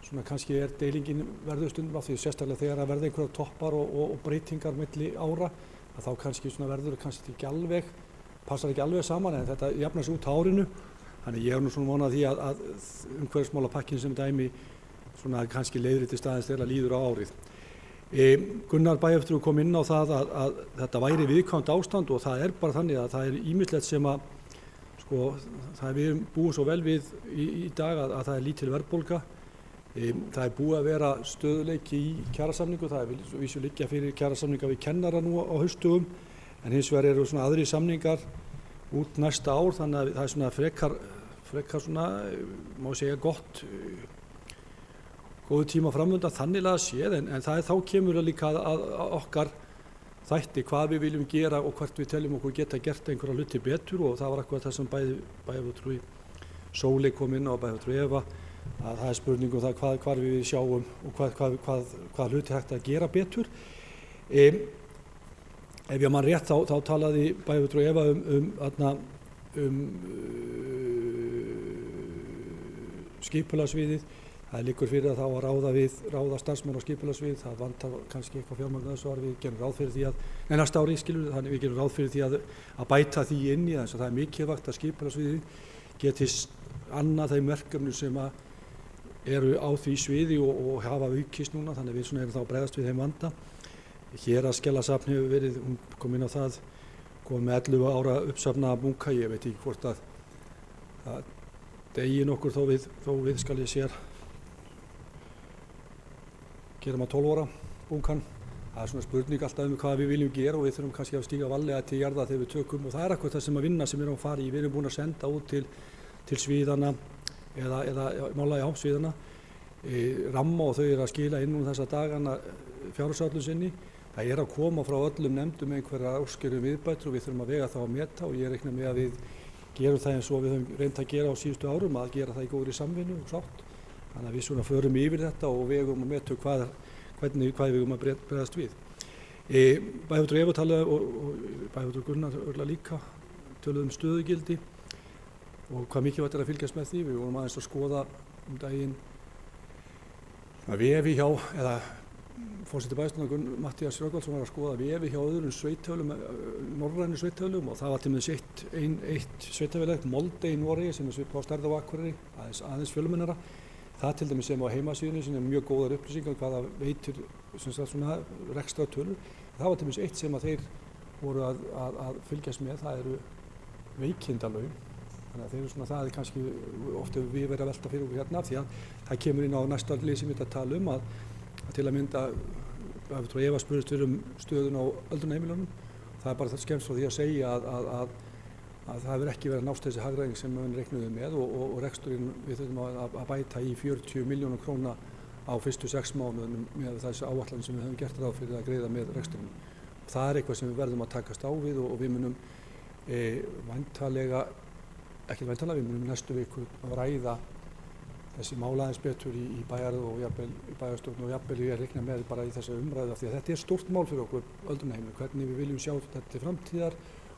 svona kannski er deilingin verður stundum af því sérstaklega þegar að verða einhverjar toppar og breytingar milli ára, að þá kannski svona verður kannski ekki alveg, passar ekki alveg saman, en þetta jafnar sig út árinu. Þannig ég er nú svona vonað því að umhverfismálapakkin sem dæmi svona kannski leiðréttist aðeins þegar líður á árið. Gunnar bæjarfulltrúi kom inn á það að þetta væri viðkvæmt ástand, og það er bara þannig að það er ýmislegt sem að við búum svo vel við í dag að það er lítil verðbólga. Það er búið að vera stöðuleiki í kjarasamningu, það er vísu liggja fyrir kjarasamninga við kennara nú á haustugum, en hins vegar eru svona aðri samningar út næsta ár, þannig að það er svona frekar svona, má segja góðu tíma framöndan þannig séð, en þá kemur það líka að okkar þætti hvað við viljum gera og hvert við teljum okkur geta gert einhverja hluti betur, og það var akkurat það sem bæjarfulltrúi Sóli kom inn á og bæjarfulltrúi Eva, að það er spurning um það hvar við sjáum og hvað hluti hægt að gera betur. Ef ég man rétt þá talaði bæjarfulltrúi Eva um skipulagssviðið. Það liggur fyrir að þá að ráða starfsmenn á skipulagssvið. Það vantar kannski eitthvað fjármagn þessu ári. Við gerum ráð fyrir því næsta ári þannig við gerum ráð fyrir því að bæta því inn í þess að það er mikilvægt að skipulagssviðið geti annað þeim verkefnum sem eru á því sviði og hafa aukist núna, þannig að við erum þá að bregðast við þeim vanda. Héraðsskjalasafn hefur verið, hún kom inn á það, kom með 11 ára uppsafnaða bunka. Ég veit ekki hvort að það degi nokkur þó við skal ég sér gerum að 12 ára bunkan. Það er svona spurning alltaf hvað við viljum gera og við þurfum kannski að stíga varlega til jarðar þegar við tökum, og það er eitthvað það sem að vinna sem við erum að fara í. Við erum búin að senda út til sviðana eða mála í sviðana ramma, og þau eru að skila inn þessa dagana fjárhagsáætlun sinni. Það er að koma frá öllum nefndum einhverjar óskir viðbætur og við þurfum að vega það og meta, og ég reikna með að við gerum það eins og við höfum reynt að gera á síðustu árum, að gera það í góðri samvinnu og sátt. Þannig að við svona förum yfir þetta og vegum og metum hvað við höfum að bregðast við. Bæjarfulltrúi Eva talaði og bæjarfulltrúi Gunnar örgulega líka töluðu stöðugildi og hvað mikilvægt að fylgjast með því. Við vorum aðeins að skoða daginn vefi hjá, eða forseti bæjarstjórnar Matthías Rögnvaldsson var að skoða vefi hjá öðrum sveitarfélögum, norrænu sveitarfélögum, og það var til dæmis eitt sveitarfélag, Molde í Noregi, sem er svipað á stærð á Akureyri, aðeins fjölmennara. Það til dæmis sem á heimasíðunni sem er mjög góðar upplýsingar hvaða veitir svona rekstratölur. Það var til dæmis eitt sem að þeir voru að fylgjast með, það eru veikindalaun. Þannig að þeir eru svona, það er kannski oft við verið að velta fyrir okkur hérna, því að það kemur inn á næsta lið sem við þetta tala um að til að mynda, Eva spurðist við stöðun á öldrunarheimilunum. Það er bara þetta skemmst frá því að segja að það hefur ekki verið að nást þessi hagræðing sem við reiknuðum með, og reksturinn við þurfum að bæta í 40 milljónum króna á fyrstu 6 mánuðum með þessi áætlun sem við höfum gert ráð fyrir að greiða með reksturinn. Það er eitthvað sem við verðum að takast á við, og við munum við munum næstu viku að ræða þessi mál aðeins betur í bæjarið og í bæjarstjórn, og jafnvel ég reikna með bara í þessu umræðu, af því að þetta er stórt mál fyrir okkur öldrunarheimili, hvernig við viljum sjá þetta til framtíðar,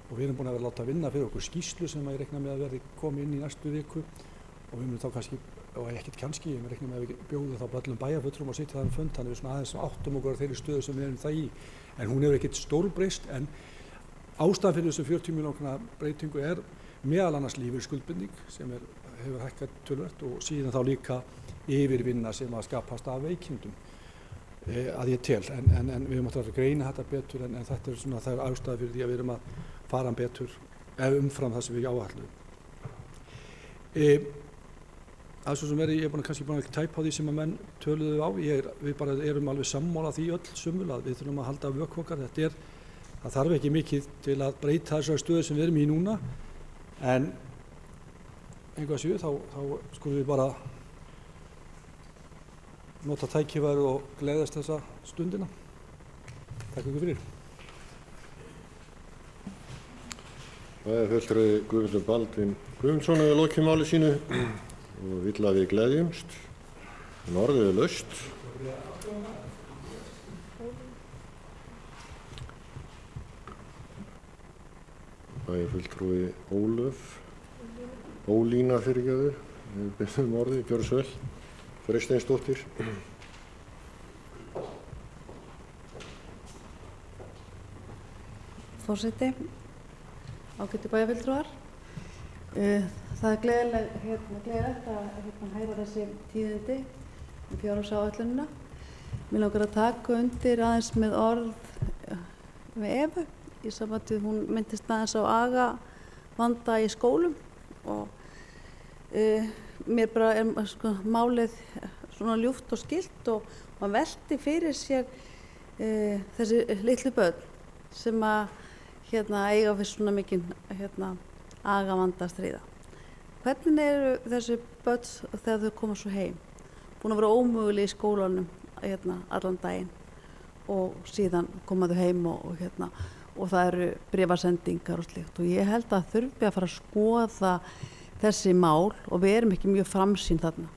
og við erum búin að vera láta vinna fyrir okkur skýrslu sem ég reikna með að verði komið inn í næstu viku, og við munum þá kannski, og ekkert kannski, ég reikna með að við bjóðum þá öllum bæjarfulltrúum að sitja þar fund, þannig við svona aðeins áttum okkur á þeirri stöðu sem við erum það í, en hún hefur ekkert stórbreyst, en ástæðan fyrir þessu 40 milljóna breytingu er meðal annars lífeyrisskuldbinding sem hefur hækkað töluvert, og síðan þá líka yfirvinna sem að skapast af veikindum að ég tel, en við höfum að greina þetta betur, en þetta er svona, það er ástæða fyrir því að við erum að fara betur umfram það sem við áætluðum. Það er svo sem ég er kannski búin að tæpa á því sem að menn töluðu á, við bara erum alveg sammála því öll sumul að við þurfum að halda vöku okkar. Það þarf ekki mikið til að breyta þessari stöðu sem við erum í núna, en einhvað séu þá skulum við bara nota tækifæri og gleðast þessa stundina. Takk ykkur fyrir. Bæjarfulltrúi Guðmundur Baldvin Guðmundsson hefur lokið máli sínu og vill að við gleðjumst, en orðið er laust. Bæjarfulltrúi Ólína fyrirgefðu, við byrjum orðið, gjörðu svo vel. Freysteinsdóttir. Forseti, ágætu bæjarfulltrúar. Það er gleðilegt að heyra þessi tíðindi fjárhagsáætlunina. Mig langar að taka undir aðeins með orð við Evu í sambandi við hún myndist aðeins á agavanda í skólum, og mér bara er málið svona ljúft og skylt, og maður velti fyrir sér þessi litlu börn sem að eiga fyrir svona mikinn agavanda að stríða. Hvernig eru þessi börn þegar þau koma svo heim, búin að vera ómöguleg í skólanum allan daginn, og síðan koma þau heim og það eru bréfasendingar og slíkt, og ég held að þurfi að fara að skoða þessi mál, og við erum ekki mjög framsýn þarna.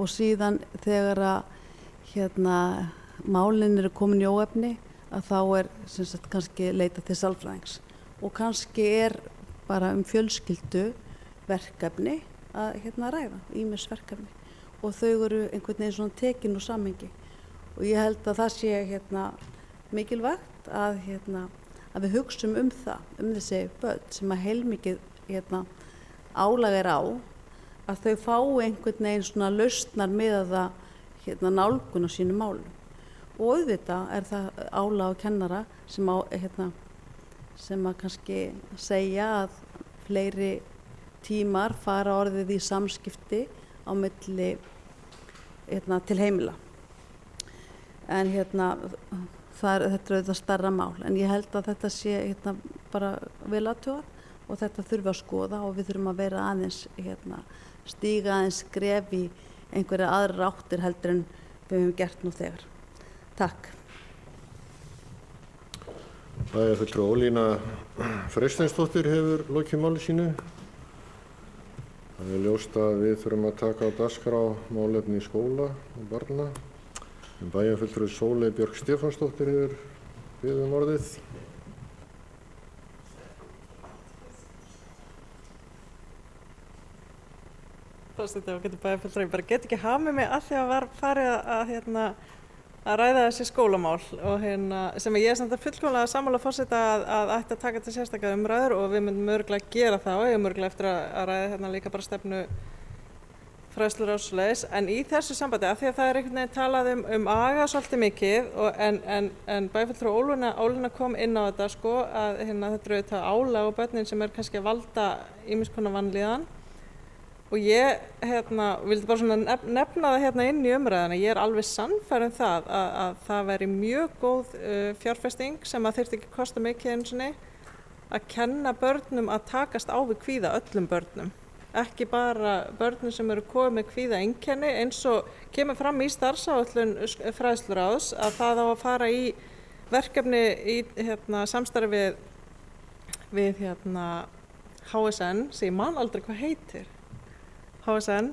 og síðan þegar að málin eru komin í óefni að þá sem sagt kannski leita til sálfræðings og kannski bara fjölskyldu verkefni að ræða, ýmis verkefni og þau eru einhvern veginn svona tekin úr samhengi og ég held að það sé mikilvægt að við hugsum það, þessi börn sem að heilmikið álag á að þau fái einhvern veginn svona lausnar með að nálgun á sínum málum og auðvitað það álag á kennara sem að kannski segja að fleiri tímar fara orðið í samskipti á milli til heimila en þetta auðvitað stærra mál en ég held að þetta sé bara vel athugað og þetta þurfi að skoða og við þurfum að vera aðeins stíga aðeins skref í einhverja aðrar áttir heldur en við höfum gert nú þegar. Takk. Bæjarfulltrúi Ólína Freysteinsdóttir hefur lokið máli sínu. Það ljóst að við þurfum að taka á dagskrá málefni skóla og barna. En bæjarfulltrúi Sóley Björk Stefánsdóttir hefur beðið orðið. Þetta getur bæjarfulltrúi, ég bara get ekki hamið mig að því að var farið að ræða þessi skólamál og sem ég samt að fullkomlega sammála forseta að ætti að taka til sérstaklega umræður og við myndum örgulega gera það og ég er örgulega eftir að ræða líka bara stefnu fræðslur og svoleiðis en í þessu sambandi að því að það einhvern veginn talað aga svolítið mikið en bæjarfulltrúi Ólína kom inn á þetta að þetta auðvitað álag og börnin sem kannski að valda ýmiss konar vanlíðan og ég vildi bara svona nefna það inn í umræðina. Ég alveg sannfærð það að það væri mjög góð fjárfesting sem að þyrfti ekki að kosta mikið einu sinni að kenna börnum að takast á við kvíða öllum börnum. Ekki bara börnum sem eru komið með kvíðaeinkenni eins og kemur fram í starfsáætlun fræðsluráðs að það á að fara í verkefni í samstarfi við HSN sem ég man aldrei hvað heitir. HSN,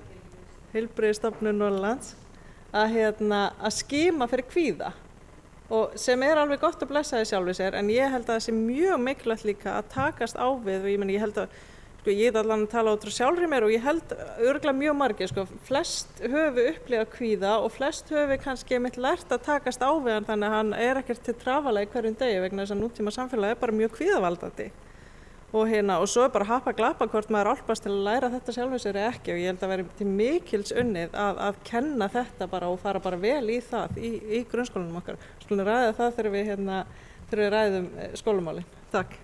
Heilbrigðisstofnun Norðurlands, að skima fyrir kvíða og sem alveg gott að blessa því sjálfu sér en ég held að það sé mjög mikilvægt líka að takast á við og ég held að ég allan að tala út frá sjálfri mér og ég held örugglega mjög margir flest höfu upplifað kvíða og flest höfu kannski einmitt lært að takast á við hann þannig að hann ekkert til trafala í hverjum degi vegna þess að nútíma samfélagi bara mjög kvíðavaldandi. Og svo bara happa glappa hvort maður álpast til að læra þetta sjálfur sér eða ekki og ég held að vera til mikils unnið að kenna þetta bara og fara bara vel í það í grunnskólanum okkar. Skulum ræða það þegar við ræðum skólamálin. Takk.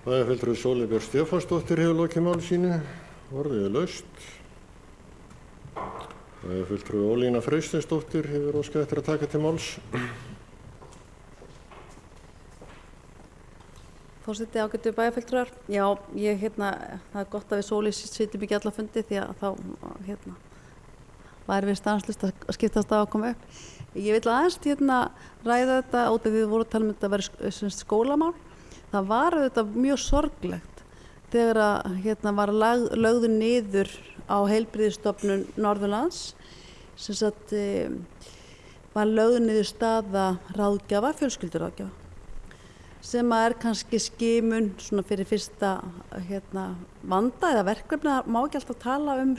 Bæjarfulltrúi Sóley Björk Stefánsdóttir hefur lokið máli sínu. Orðið laust. Bæjarfulltrúi Ólína Freysteinsdóttir hefur óskað eftir að taka til máls. Forseti, ágætu bæjarfulltrúar. Já, það gott að við Sóley sitjum ekki alla fundi því að þá væri við stanslaust að skiptast á að koma upp. Ég vil aðeins ræða þetta út af því við vorum að tala um þetta að vera skólamál. Það var þetta mjög sorglegt þegar var lögðu niður á Heilbrigðisstofnun Norðurlands sem sagt var lögðu niður staða ráðgjafa, fjölskylduráðgjafa sem kannski skimun svona fyrir fyrsta vanda eða verkefni. Það má ekki alltaf tala um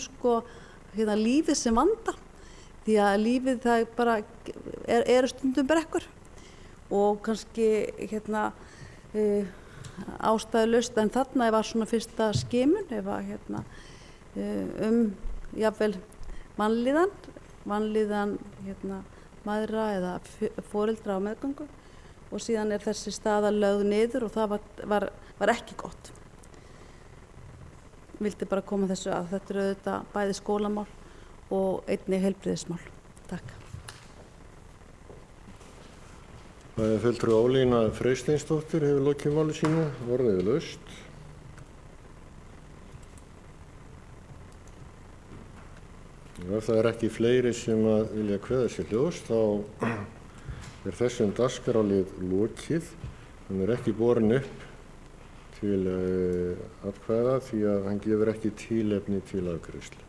lífið sem vanda því að lífið það bara eru stundum brekkur og kannski ástæðulaust en þarna var svona fyrsta skimun jafnvel vanlíðan mæðra eða foreldra á meðgöngu og síðan þessi staða lögð niður og það var ekki gott. Vildi bara koma þessu að þetta auðvitað bæði skólamál og einnig heilbrigðismál. Takk. Bæjarfulltrúi Ólína Freysteinsdóttir hefur lokið máli sínu. Orðið laust. Ef það ekki fleiri sem vilja kveða sér ljós þá þessum dagskrárlið lokið. Hann ekki borinn upp til atkvæða því að hann gefur ekki tilefni til afgreiðslu.